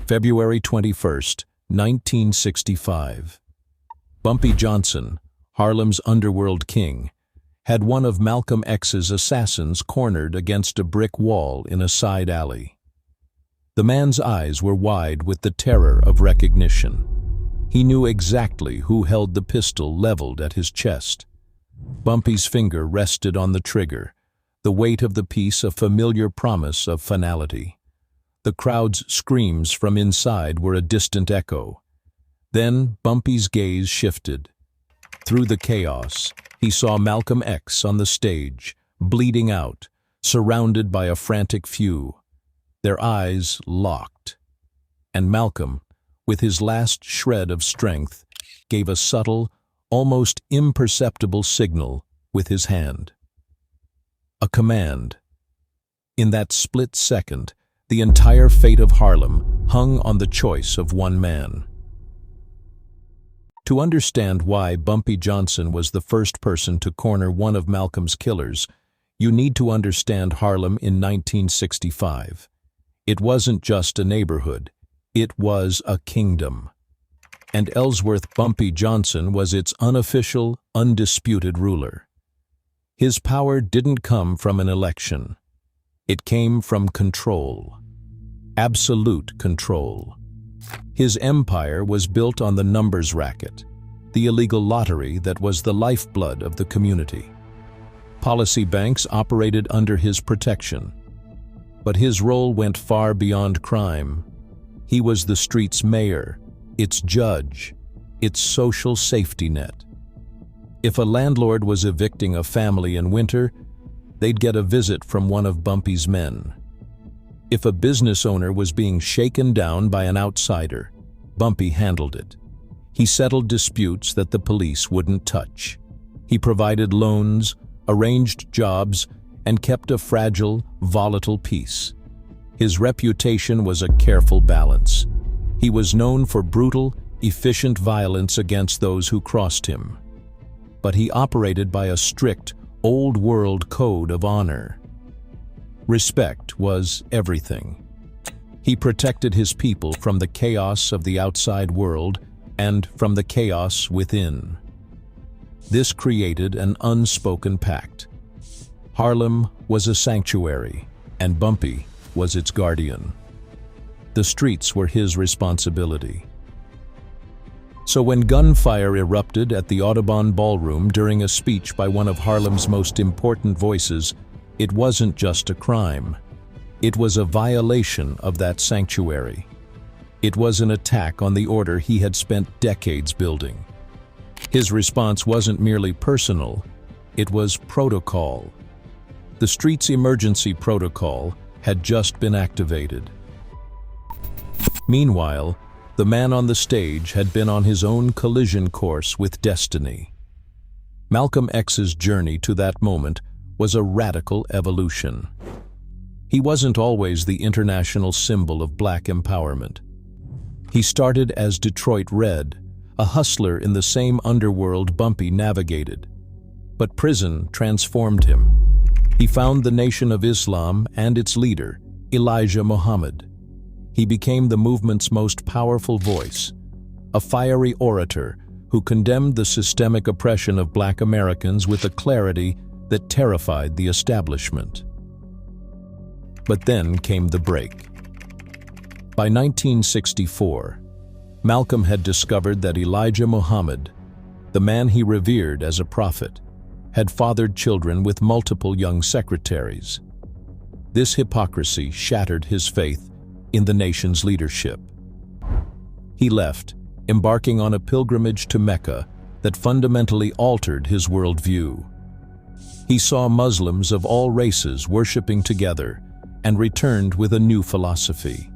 February 21, 1965. Bumpy Johnson, Harlem's underworld king, had one of Malcolm X's assassins cornered against a brick wall in a side alley. The man's eyes were wide with the terror of recognition. He knew exactly who held the pistol leveled at his chest. Bumpy's finger rested on the trigger, the weight of the piece a familiar promise of finality. The crowd's screams from inside were a distant echo. Then Bumpy's gaze shifted. Through the chaos, he saw Malcolm X on the stage, bleeding out, surrounded by a frantic few. Their eyes locked. And Malcolm, with his last shred of strength, gave a subtle, almost imperceptible signal with his hand. A command. In that split second, the entire fate of Harlem hung on the choice of one man. To understand why Bumpy Johnson was the first person to corner one of Malcolm's killers, you need to understand Harlem in 1965. It wasn't just a neighborhood, it was a kingdom. And Ellsworth Bumpy Johnson was its unofficial, undisputed ruler. His power didn't come from an election. It came from control. Absolute control. His empire was built on the numbers racket, the illegal lottery that was the lifeblood of the community. Policy banks operated under his protection. But his role went far beyond crime. He was the street's mayor, its judge, its social safety net. If a landlord was evicting a family in winter, they'd get a visit from one of Bumpy's men. If a business owner was being shaken down by an outsider, Bumpy handled it. He settled disputes that the police wouldn't touch. He provided loans, arranged jobs, and kept a fragile, volatile peace. His reputation was a careful balance. He was known for brutal, efficient violence against those who crossed him. But he operated by a strict, old-world code of honor. Respect was everything. He protected his people from the chaos of the outside world and from the chaos within. This created an unspoken pact. Harlem was a sanctuary, and Bumpy was its guardian. The streets were his responsibility. So when gunfire erupted at the Audubon Ballroom during a speech by one of Harlem's most important voices, it wasn't just a crime. It was a violation of that sanctuary. It was an attack on the order he had spent decades building. His response wasn't merely personal, it was protocol. The street's emergency protocol had just been activated. Meanwhile, the man on the stage had been on his own collision course with destiny. Malcolm X's journey to that moment was a radical evolution. He wasn't always the international symbol of black empowerment. He started as Detroit Red, a hustler in the same underworld Bumpy navigated. But prison transformed him. He found the Nation of Islam and its leader, Elijah Muhammad. He became the movement's most powerful voice, a fiery orator who condemned the systemic oppression of black Americans with a clarity that terrified the establishment. But then came the break. By 1964, Malcolm had discovered that Elijah Muhammad, the man he revered as a prophet, had fathered children with multiple young secretaries. This hypocrisy shattered his faith in the nation's leadership. He left, embarking on a pilgrimage to Mecca that fundamentally altered his worldview. He saw Muslims of all races worshiping together and returned with a new philosophy.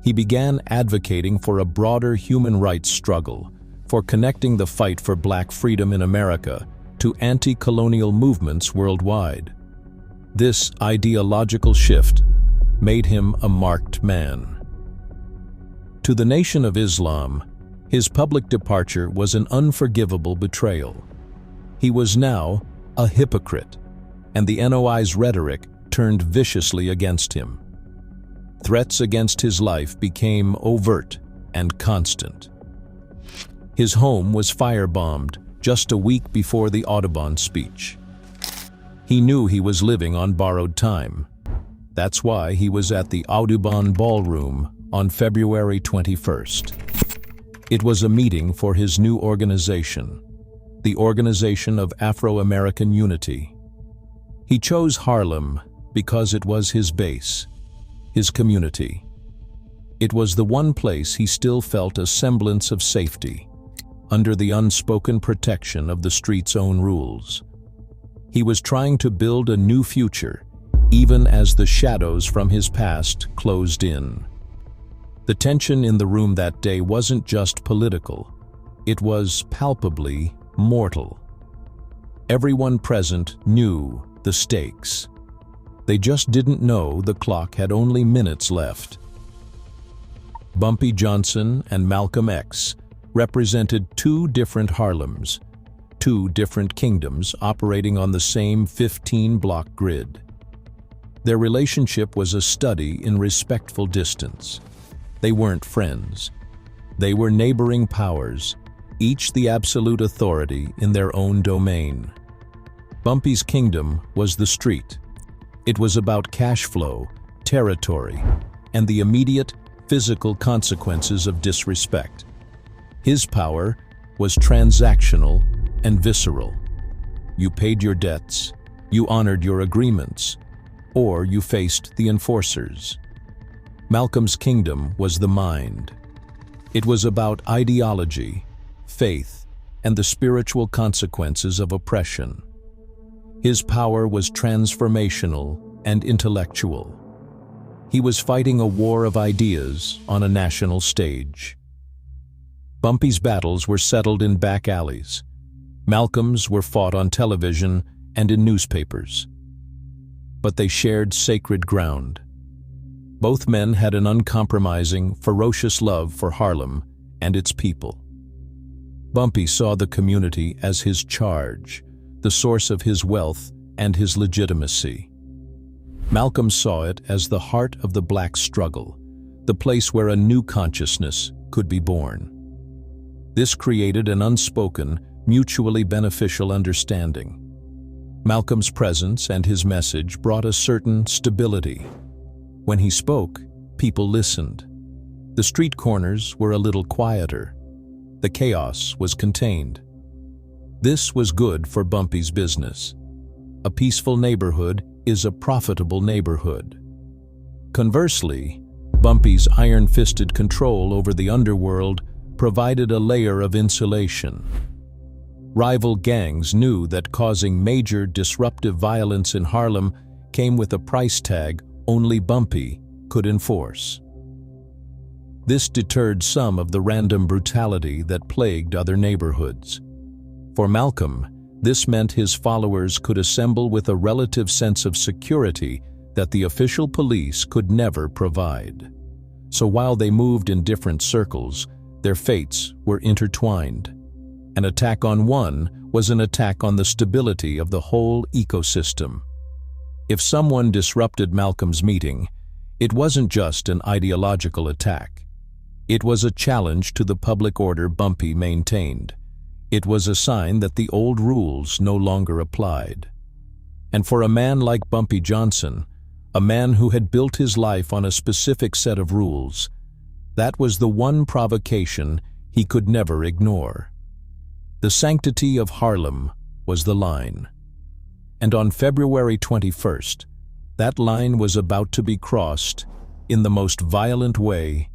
He began advocating for a broader human rights struggle, for connecting the fight for black freedom in America to anti-colonial movements worldwide. This ideological shift made him a marked man. To the Nation of Islam, his public departure was an unforgivable betrayal. He was now a hypocrite, and the NOI's rhetoric turned viciously against him. Threats against his life became overt and constant. His home was firebombed just a week before the Audubon speech. He knew he was living on borrowed time. That's why he was at the Audubon ballroom on February 21st. It was a meeting for his new organization, the Organization of Afro-American Unity. He chose Harlem because it was his base, his community. It was the one place he still felt a semblance of safety, under the unspoken protection of the street's own rules. He was trying to build a new future, even as the shadows from his past closed in. The tension in the room that day wasn't just political, it was palpably mortal. Everyone present knew the stakes. They just didn't know the clock had only minutes left. Bumpy Johnson and Malcolm X represented two different Harlems, two different kingdoms operating on the same 15-block grid. Their relationship was a study in respectful distance. They weren't friends. They were neighboring powers, each the absolute authority in their own domain. Bumpy's kingdom was the street. It was about cash flow, territory, and the immediate physical consequences of disrespect. His power was transactional and visceral. You paid your debts, you honored your agreements, or you faced the enforcers. Malcolm's kingdom was the mind. It was about ideology, faith, and the spiritual consequences of oppression. His power was transformational and intellectual. He was fighting a war of ideas on a national stage. Bumpy's battles were settled in back alleys. Malcolm's were fought on television and in newspapers. But they shared sacred ground. Both men had an uncompromising, ferocious love for Harlem and its people. Bumpy saw the community as his charge, the source of his wealth and his legitimacy. Malcolm saw it as the heart of the black struggle, the place where a new consciousness could be born. This created an unspoken, mutually beneficial understanding. Malcolm's presence and his message brought a certain stability. When he spoke, people listened. The street corners were a little quieter. The chaos was contained. This was good for Bumpy's business. A peaceful neighborhood is a profitable neighborhood. Conversely, Bumpy's iron-fisted control over the underworld provided a layer of insulation. Rival gangs knew that causing major disruptive violence in Harlem came with a price tag only Bumpy could enforce. This deterred some of the random brutality that plagued other neighborhoods. For Malcolm, this meant his followers could assemble with a relative sense of security that the official police could never provide. So while they moved in different circles, their fates were intertwined. An attack on one was an attack on the stability of the whole ecosystem. If someone disrupted Malcolm's meeting, it wasn't just an ideological attack. It was a challenge to the public order Bumpy maintained. It was a sign that the old rules no longer applied. And for a man like Bumpy Johnson, a man who had built his life on a specific set of rules, that was the one provocation he could never ignore. The sanctity of Harlem was the line. And on February 21st, that line was about to be crossed in the most violent way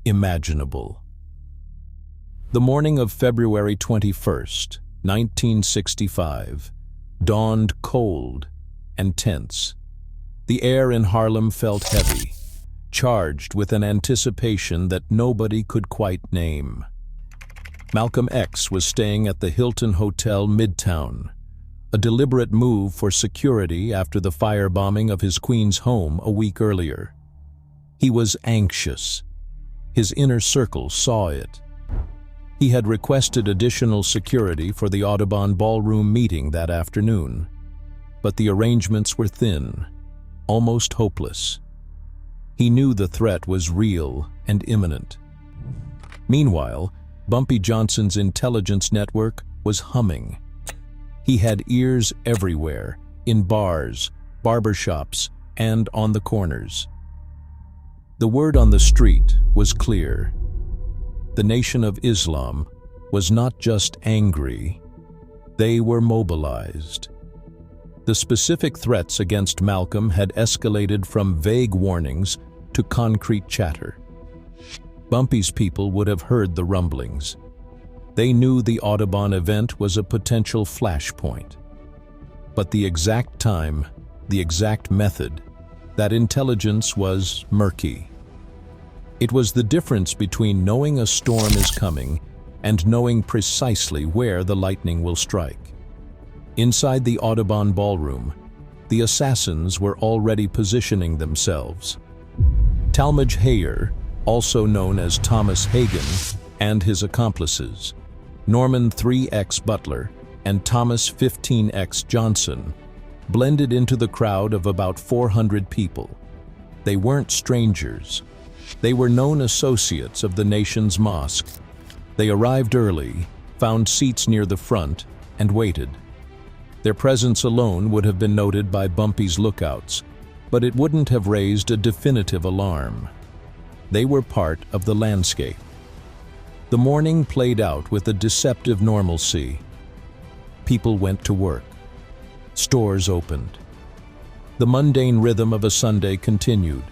imaginable. The morning of February 21st, 1965, dawned cold and tense. The air in Harlem felt heavy, charged with an anticipation that nobody could quite name. Malcolm X was staying at the Hilton Hotel Midtown, a deliberate move for security after the firebombing of his Queens home a week earlier. He was anxious. His inner circle saw it. He had requested additional security for the Audubon ballroom meeting that afternoon, but the arrangements were thin, almost hopeless. He knew the threat was real and imminent. Meanwhile, Bumpy Johnson's intelligence network was humming. He had ears everywhere, in bars, barbershops, and on the corners. The word on the street was clear. The Nation of Islam was not just angry, they were mobilized. The specific threats against Malcolm had escalated from vague warnings to concrete chatter. Bumpy's people would have heard the rumblings. They knew the Audubon event was a potential flashpoint. But the exact time, the exact method, that intelligence was murky. It was the difference between knowing a storm is coming and knowing precisely where the lightning will strike. Inside the Audubon ballroom, the assassins were already positioning themselves. Talmadge Hayer, also known as Thomas Hagen, and his accomplices, Norman 3X Butler and Thomas 15X Johnson, blended into the crowd of about 400 people. They weren't strangers. They were known associates of the nation's mosque. They arrived early, found seats near the front, and waited. Their presence alone would have been noted by Bumpy's lookouts, but it wouldn't have raised a definitive alarm. They were part of the landscape. The morning played out with a deceptive normalcy. People went to work. Stores opened. The mundane rhythm of a Sunday continued,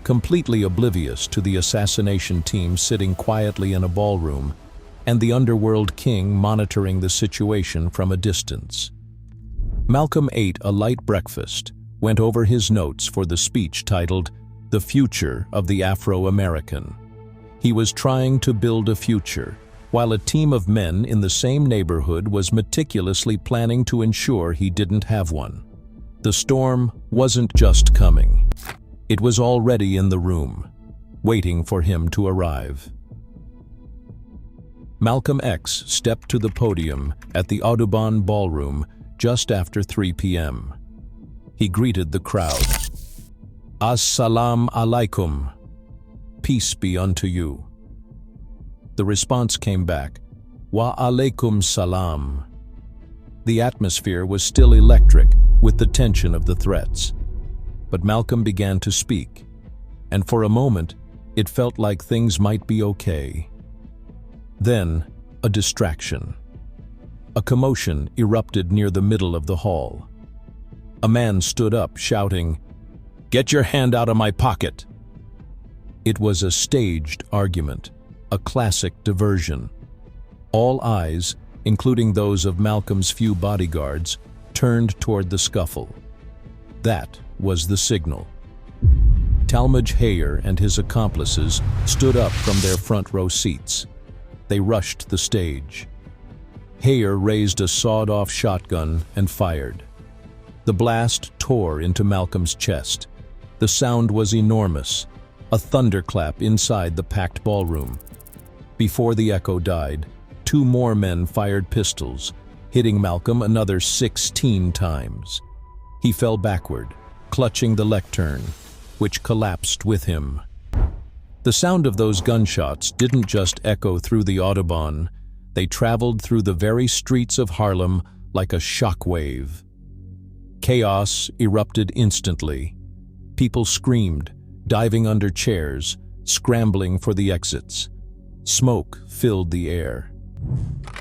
completely oblivious to the assassination team sitting quietly in a ballroom and the underworld king monitoring the situation from a distance. Malcolm ate a light breakfast, went over his notes for the speech titled, "The Future of the Afro-American." He was trying to build a future, while a team of men in the same neighborhood was meticulously planning to ensure he didn't have one. The storm wasn't just coming. It was already in the room, waiting for him to arrive. Malcolm X stepped to the podium at the Audubon Ballroom just after 3 p.m. He greeted the crowd. "As-salam alaikum. Peace be unto you." The response came back, "Wa alaikum salam." The atmosphere was still electric with the tension of the threats. But Malcolm began to speak, and for a moment, it felt like things might be okay. Then, a distraction. A commotion erupted near the middle of the hall. A man stood up, shouting, "Get your hand out of my pocket!" It was a staged argument, a classic diversion. All eyes, including those of Malcolm's few bodyguards, turned toward the scuffle. That was the signal. Talmadge Hayer and his accomplices stood up from their front row seats. They rushed the stage. Hayer raised a sawed-off shotgun and fired. The blast tore into Malcolm's chest. The sound was enormous, a thunderclap inside the packed ballroom. Before the echo died, 2 more men fired pistols, hitting Malcolm another 16 times. He fell backward, clutching the lectern, which collapsed with him. The sound of those gunshots didn't just echo through the Audubon, they traveled through the very streets of Harlem like a shockwave. Chaos erupted instantly. People screamed, diving under chairs, scrambling for the exits. Smoke filled the air.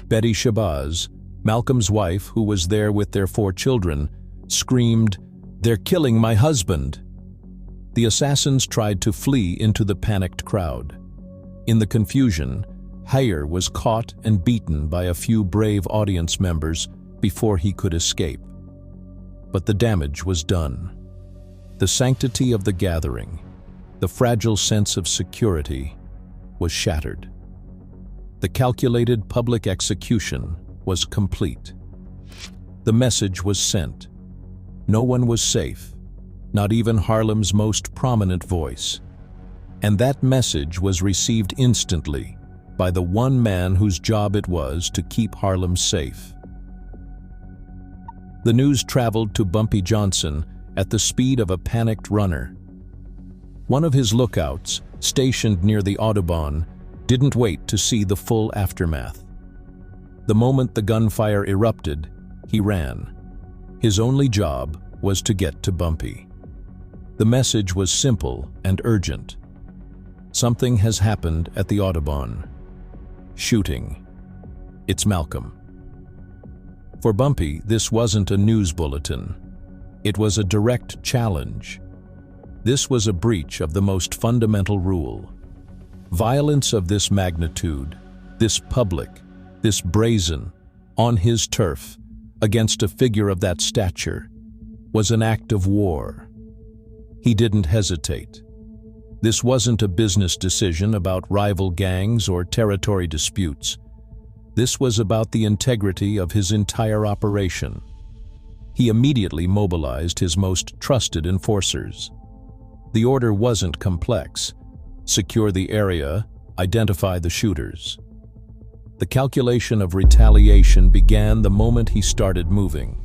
Betty Shabazz, Malcolm's wife, who was there with their 4 children, screamed, "They're killing my husband!" The assassins tried to flee into the panicked crowd. In the confusion, Hayer was caught and beaten by a few brave audience members before he could escape. But the damage was done. The sanctity of the gathering, the fragile sense of security, was shattered. The calculated public execution was complete. The message was sent. No one was safe, not even Harlem's most prominent voice. And that message was received instantly by the one man whose job it was to keep Harlem safe. The news traveled to Bumpy Johnson at the speed of a panicked runner. One of his lookouts, stationed near the Autobahn, didn't wait to see the full aftermath. The moment the gunfire erupted, he ran. His only job was to get to Bumpy. The message was simple and urgent. Something has happened at the Autobahn. Shooting. It's Malcolm. For Bumpy, this wasn't a news bulletin. It was a direct challenge. This was a breach of the most fundamental rule. Violence of this magnitude, this public, this brazen, on his turf, against a figure of that stature, was an act of war. He didn't hesitate. This wasn't a business decision about rival gangs or territory disputes. This was about the integrity of his entire operation. He immediately mobilized his most trusted enforcers. The order wasn't complex. Secure the area, identify the shooters. The calculation of retaliation began the moment he started moving.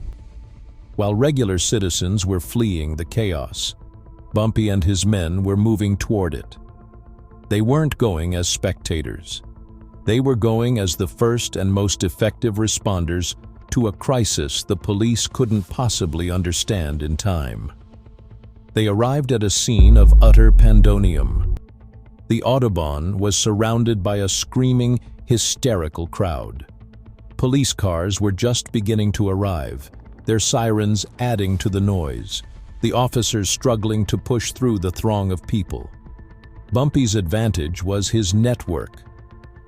While regular citizens were fleeing the chaos, Bumpy and his men were moving toward it. They weren't going as spectators. They were going as the first and most effective responders to a crisis the police couldn't possibly understand in time. They arrived at a scene of utter pandemonium. The Autobahn was surrounded by a screaming, hysterical crowd. Police cars were just beginning to arrive, their sirens adding to the noise, the officers struggling to push through the throng of people. Bumpy's advantage was his network.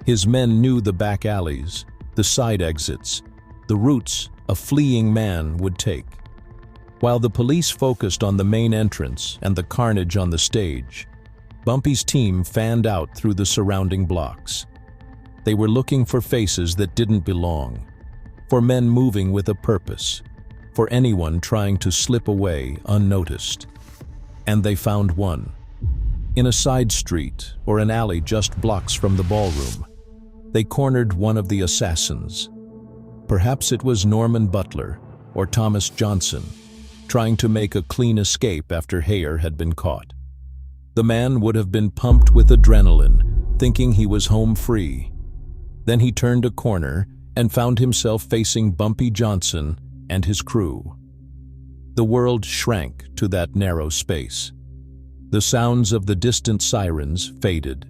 His men knew the back alleys, the side exits, the routes a fleeing man would take. While the police focused on the main entrance and the carnage on the stage, Bumpy's team fanned out through the surrounding blocks. They were looking for faces that didn't belong, for men moving with a purpose, for anyone trying to slip away unnoticed. And they found one. In a side street or an alley just blocks from the ballroom, they cornered one of the assassins. Perhaps it was Norman Butler or Thomas Johnson, trying to make a clean escape after Hayer had been caught. The man would have been pumped with adrenaline, thinking he was home free. Then he turned a corner and found himself facing Bumpy Johnson and his crew. The world shrank to that narrow space. The sounds of the distant sirens faded.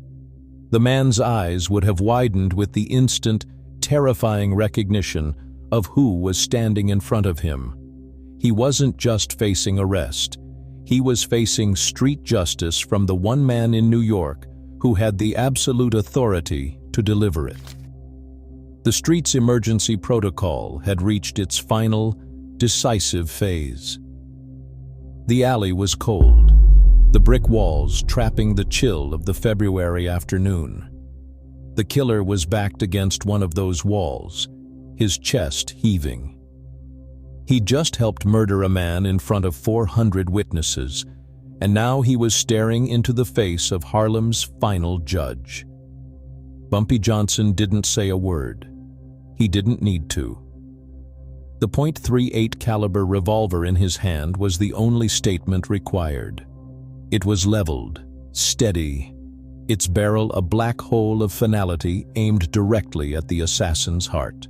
The man's eyes would have widened with the instant, terrifying recognition of who was standing in front of him. He wasn't just facing arrest. He was facing street justice from the one man in New York who had the absolute authority to deliver it. The street's emergency protocol had reached its final, decisive phase. The alley was cold, the brick walls trapping the chill of the February afternoon. The killer was backed against one of those walls, his chest heaving. He'd just helped murder a man in front of 400 witnesses, and now he was staring into the face of Harlem's final judge. Bumpy Johnson didn't say a word. He didn't need to. The .38 caliber revolver in his hand was the only statement required. It was leveled, steady, its barrel a black hole of finality aimed directly at the assassin's heart.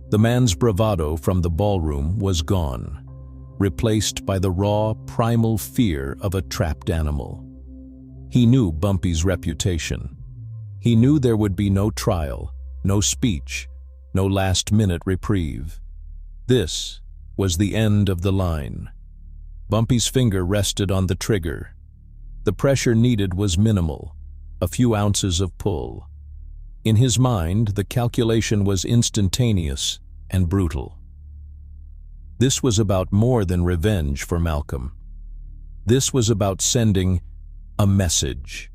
The man's bravado from the ballroom was gone, replaced by the raw, primal fear of a trapped animal. He knew Bumpy's reputation. He knew there would be no trial, no speech, no last-minute reprieve. This was the end of the line. Bumpy's finger rested on the trigger. The pressure needed was minimal, a few ounces of pull. In his mind, the calculation was instantaneous and brutal. This was about more than revenge for Malcolm. This was about sending a message.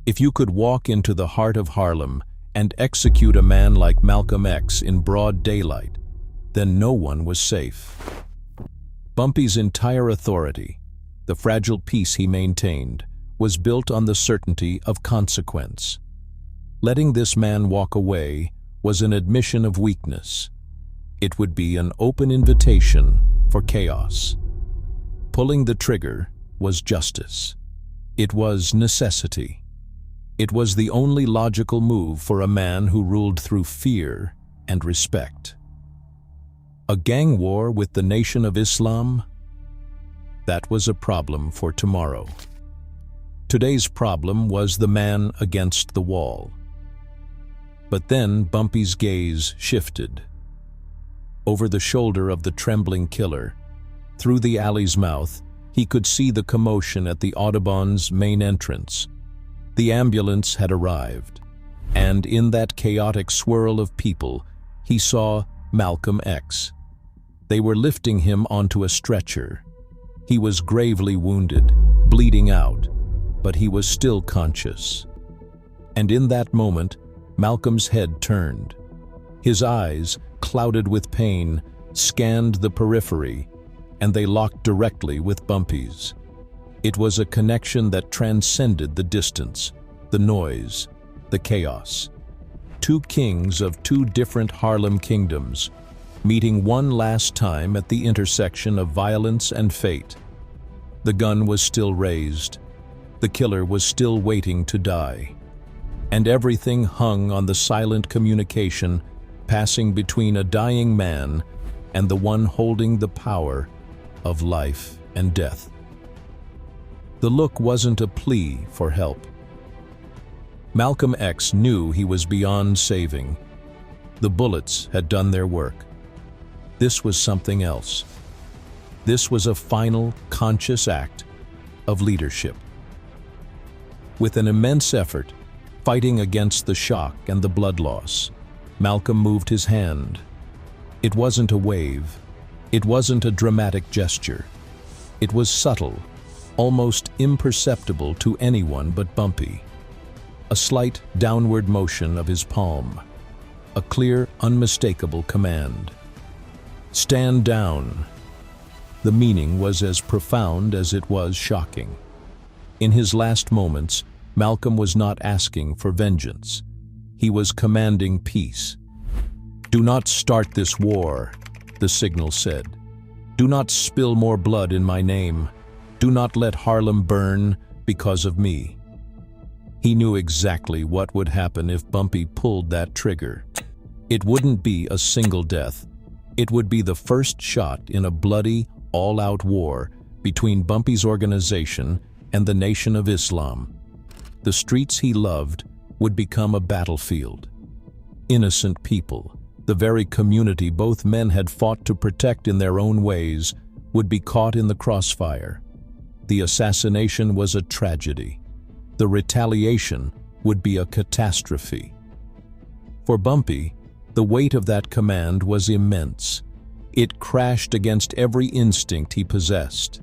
If you could walk into the heart of Harlem and execute a man like Malcolm X in broad daylight, then no one was safe. Bumpy's entire authority, the fragile peace he maintained, was built on the certainty of consequence. Letting this man walk away was an admission of weakness. It would be an open invitation for chaos. Pulling the trigger, was justice. It was necessity. It was the only logical move for a man who ruled through fear and respect. A gang war with the Nation of Islam? That was a problem for tomorrow. Today's problem was the man against the wall. But then Bumpy's gaze shifted. Over the shoulder of the trembling killer, through the alley's mouth, he could see the commotion at the Audubon's main entrance. The ambulance had arrived, and in that chaotic swirl of people, he saw Malcolm X. They were lifting him onto a stretcher. He was gravely wounded, bleeding out, but he was still conscious. And in that moment, Malcolm's head turned. His eyes, clouded with pain, scanned the periphery, and they locked directly with Bumpy's. It was a connection that transcended the distance, the noise, the chaos. Two kings of two different Harlem kingdoms, meeting one last time at the intersection of violence and fate. The gun was still raised. The killer was still waiting to die. And everything hung on the silent communication passing between a dying man and the one holding the power of life and death. The look wasn't a plea for help. Malcolm X knew he was beyond saving. The bullets had done their work. This was something else. This was a final, conscious act of leadership. With an immense effort, fighting against the shock and the blood loss, Malcolm moved his hand. It wasn't a wave. It wasn't a dramatic gesture. It was subtle, almost imperceptible to anyone but Bumpy. A slight downward motion of his palm. A clear, unmistakable command. Stand down. The meaning was as profound as it was shocking. In his last moments, Malcolm was not asking for vengeance. He was commanding peace. "Do not start this war," the signal said. "Do not spill more blood in my name. Do not let Harlem burn because of me." He knew exactly what would happen if Bumpy pulled that trigger. It wouldn't be a single death. It would be the first shot in a bloody, all-out war between Bumpy's organization and the Nation of Islam. The streets he loved would become a battlefield. Innocent people, the very community both men had fought to protect in their own ways, would be caught in the crossfire. The assassination was a tragedy. The retaliation would be a catastrophe. For Bumpy, the weight of that command was immense. It crashed against every instinct he possessed.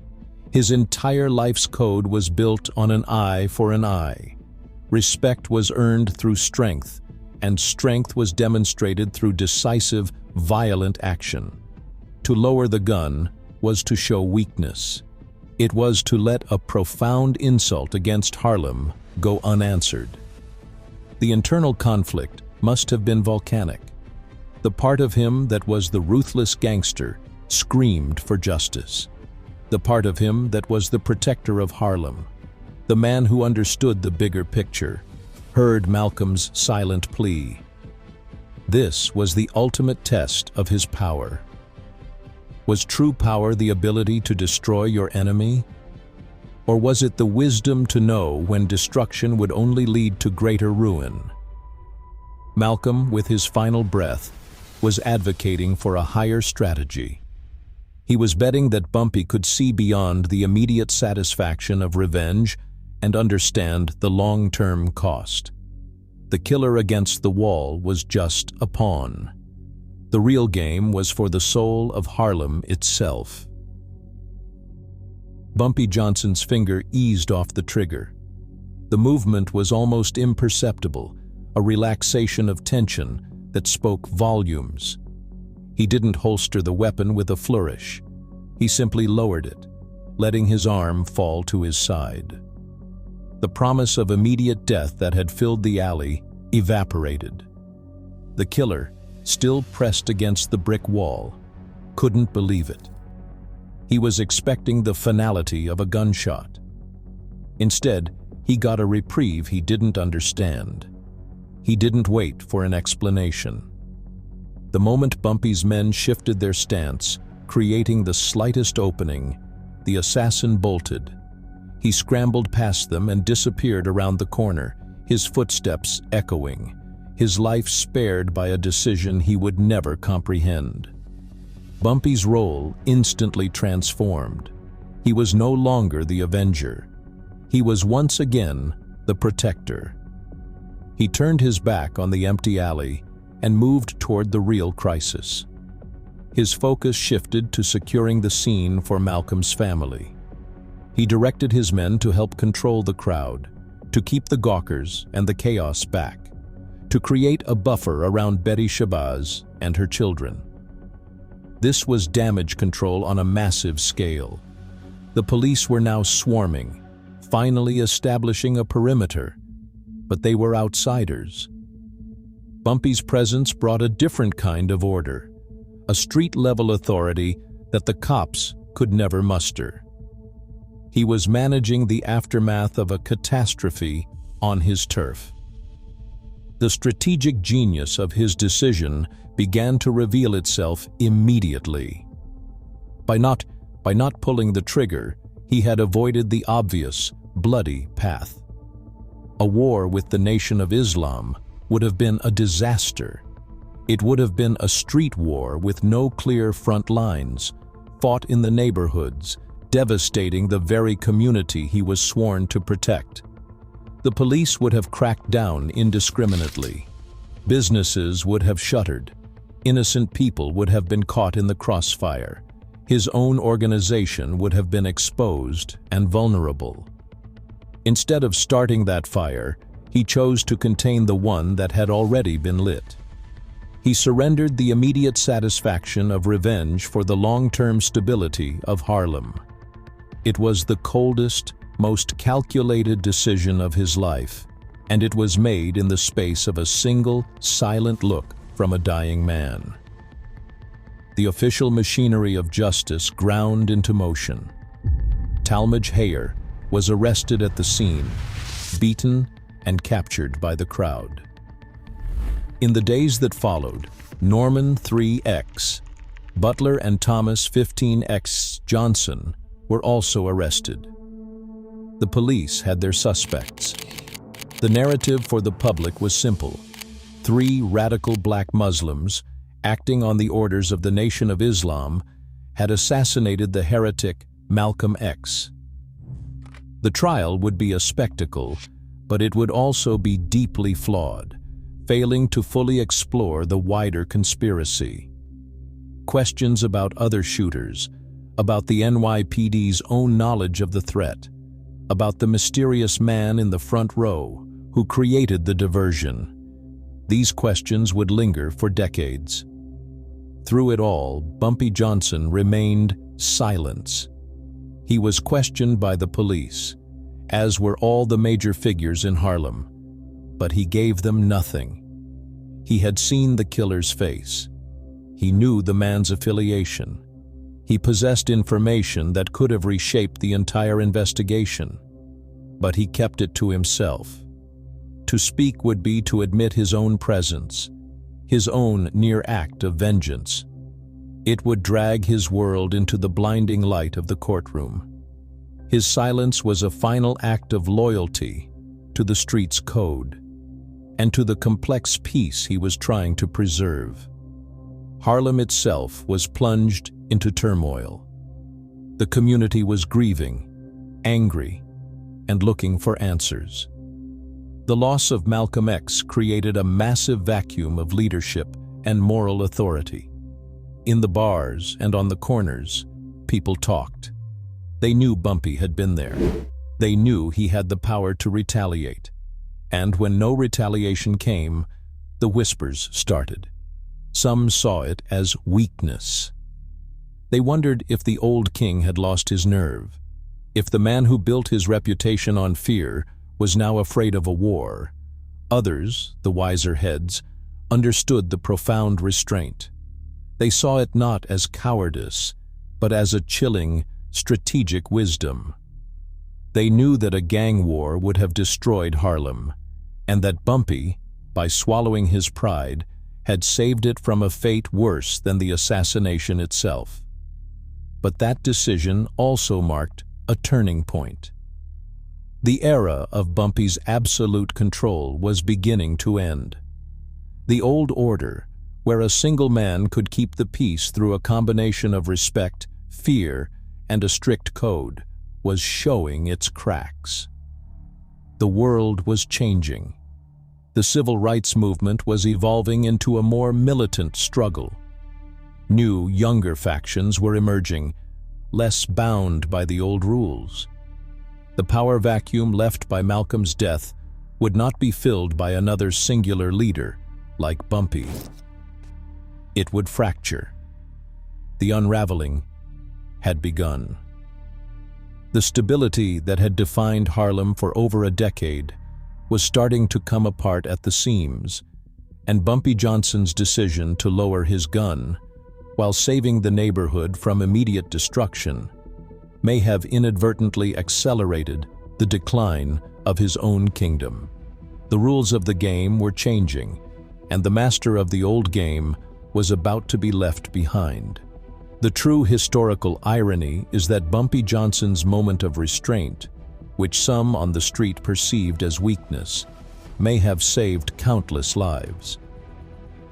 His entire life's code was built on an eye for an eye. Respect was earned through strength, and strength was demonstrated through decisive, violent action. To lower the gun was to show weakness. It was to let a profound insult against Harlem go unanswered. The internal conflict must have been volcanic. The part of him that was the ruthless gangster screamed for justice. The part of him that was the protector of Harlem, the man who understood the bigger picture, heard Malcolm's silent plea. This was the ultimate test of his power. Was true power the ability to destroy your enemy? Or was it the wisdom to know when destruction would only lead to greater ruin? Malcolm, with his final breath, was advocating for a higher strategy. He was betting that Bumpy could see beyond the immediate satisfaction of revenge and understand the long-term cost. The killer against the wall was just a pawn. The real game was for the soul of Harlem itself. Bumpy Johnson's finger eased off the trigger. The movement was almost imperceptible, a relaxation of tension that spoke volumes. He didn't holster the weapon with a flourish. He simply lowered it, letting his arm fall to his side. The promise of immediate death that had filled the alley evaporated. The killer, still pressed against the brick wall, couldn't believe it. He was expecting the finality of a gunshot. Instead, he got a reprieve he didn't understand. He didn't wait for an explanation. The moment Bumpy's men shifted their stance, creating the slightest opening, the assassin bolted. He scrambled past them and disappeared around the corner, his footsteps echoing, his life spared by a decision he would never comprehend. Bumpy's role instantly transformed. He was no longer the avenger. He was once again the protector. He turned his back on the empty alley and moved toward the real crisis. His focus shifted to securing the scene for Malcolm's family. He directed his men to help control the crowd, to keep the gawkers and the chaos back, to create a buffer around Betty Shabazz and her children. This was damage control on a massive scale. The police were now swarming, finally establishing a perimeter, but they were outsiders. Bumpy's presence brought a different kind of order, a street-level authority that the cops could never muster. He was managing the aftermath of a catastrophe on his turf. The strategic genius of his decision began to reveal itself immediately. By not pulling the trigger, he had avoided the obvious, bloody path. A war with the Nation of Islam would have been a disaster. It would have been a street war with no clear front lines, fought in the neighborhoods, devastating the very community he was sworn to protect. The police would have cracked down indiscriminately. Businesses would have shuttered. Innocent people would have been caught in the crossfire. His own organization would have been exposed and vulnerable. Instead of starting that fire, he chose to contain the one that had already been lit. He surrendered the immediate satisfaction of revenge for the long-term stability of Harlem. It was the coldest, most calculated decision of his life, and it was made in the space of a single, silent look from a dying man. The official machinery of justice ground into motion. Talmadge Hayer was arrested at the scene, beaten and captured by the crowd. In the days that followed, Norman 3X, Butler and Thomas 15X Johnson were also arrested. The police had their suspects. The narrative for the public was simple. 3 radical black Muslims, acting on the orders of the Nation of Islam, had assassinated the heretic Malcolm X. The trial would be a spectacle, but it would also be deeply flawed, failing to fully explore the wider conspiracy. Questions about other shooters, about the NYPD's own knowledge of the threat, about the mysterious man in the front row who created the diversion. These questions would linger for decades. Through it all, Bumpy Johnson remained silent. He was questioned by the police, as were all the major figures in Harlem, but he gave them nothing. He had seen the killer's face. He knew the man's affiliation. He possessed information that could have reshaped the entire investigation, but he kept it to himself. To speak would be to admit his own presence, his own near act of vengeance. It would drag his world into the blinding light of the courtroom. His silence was a final act of loyalty to the street's code and to the complex peace he was trying to preserve. Harlem itself was plunged into turmoil. The community was grieving, angry, and looking for answers. The loss of Malcolm X created a massive vacuum of leadership and moral authority. In the bars and on the corners, people talked. They knew Bumpy had been there. They knew he had the power to retaliate. And when no retaliation came, the whispers started. Some saw it as weakness. They wondered if the old king had lost his nerve, if the man who built his reputation on fear was now afraid of a war. Others, the wiser heads, understood the profound restraint. They saw it not as cowardice, but as a chilling, strategic wisdom. They knew that a gang war would have destroyed Harlem, and that Bumpy, by swallowing his pride, had saved it from a fate worse than the assassination itself. But that decision also marked a turning point. The era of Bumpy's absolute control was beginning to end. The old order, where a single man could keep the peace through a combination of respect, fear, and a strict code, was showing its cracks. The world was changing. The civil rights movement was evolving into a more militant struggle. New, younger factions were emerging, less bound by the old rules. The power vacuum left by Malcolm's death would not be filled by another singular leader, like Bumpy. It would fracture. The unraveling had begun. The stability that had defined Harlem for over a decade was starting to come apart at the seams, and Bumpy Johnson's decision to lower his gun, while saving the neighborhood from immediate destruction, may have inadvertently accelerated the decline of his own kingdom. The rules of the game were changing, and the master of the old game was about to be left behind. The true historical irony is that Bumpy Johnson's moment of restraint, which some on the street perceived as weakness, may have saved countless lives.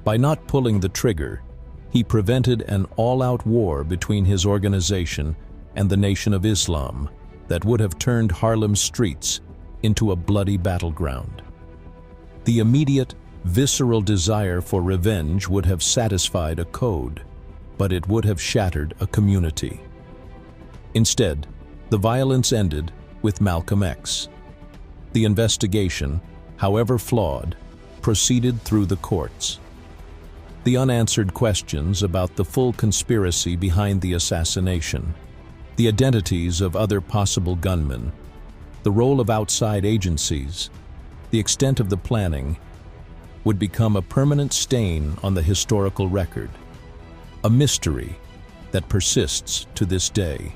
By not pulling the trigger, he prevented an all-out war between his organization and the Nation of Islam that would have turned Harlem's streets into a bloody battleground. The immediate, visceral desire for revenge would have satisfied a code, but it would have shattered a community. Instead, the violence ended with Malcolm X. The investigation, however flawed, proceeded through the courts. The unanswered questions about the full conspiracy behind the assassination, the identities of other possible gunmen, the role of outside agencies, the extent of the planning, would become a permanent stain on the historical record, a mystery that persists to this day.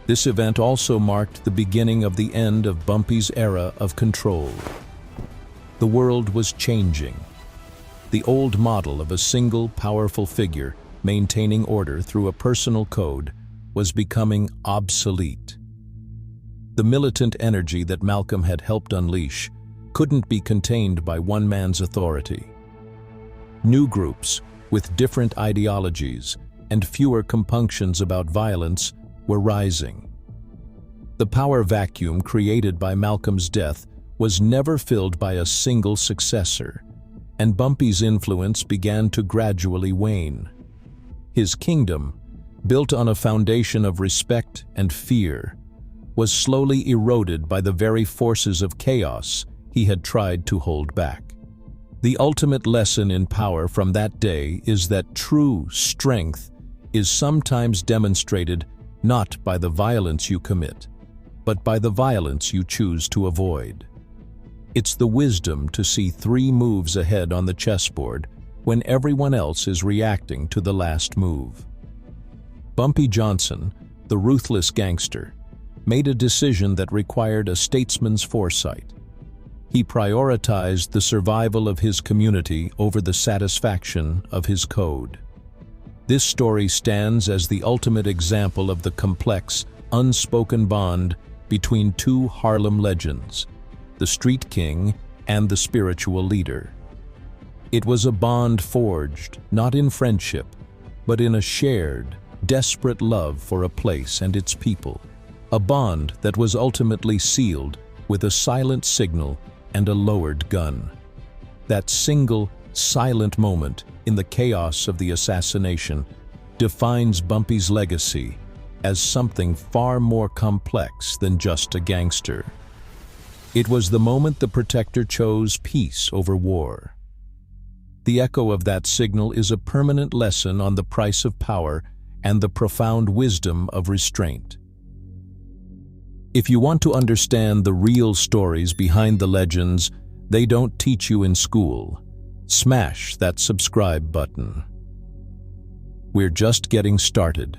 This event also marked the beginning of the end of Bumpy's era of control. The world was changing. The old model of a single, powerful figure maintaining order through a personal code was becoming obsolete. The militant energy that Malcolm had helped unleash couldn't be contained by one man's authority. New groups, with different ideologies and fewer compunctions about violence, were rising. The power vacuum created by Malcolm's death was never filled by a single successor, and Bumpy's influence began to gradually wane. His kingdom, built on a foundation of respect and fear, was slowly eroded by the very forces of chaos he had tried to hold back. The ultimate lesson in power from that day is that true strength is sometimes demonstrated not by the violence you commit, but by the violence you choose to avoid. It's the wisdom to see 3 moves ahead on the chessboard when everyone else is reacting to the last move. Bumpy Johnson, the ruthless gangster, made a decision that required a statesman's foresight. He prioritized the survival of his community over the satisfaction of his code. This story stands as the ultimate example of the complex, unspoken bond between 2 Harlem legends, the street king and the spiritual leader. It was a bond forged, not in friendship, but in a shared, desperate love for a place and its people, a bond that was ultimately sealed with a silent signal and a lowered gun. That single, silent moment in the chaos of the assassination defines Bumpy's legacy as something far more complex than just a gangster. It was the moment the protector chose peace over war. The echo of that signal is a permanent lesson on the price of power and the profound wisdom of restraint. If you want to understand the real stories behind the legends they don't teach you in school, smash that subscribe button. We're just getting started.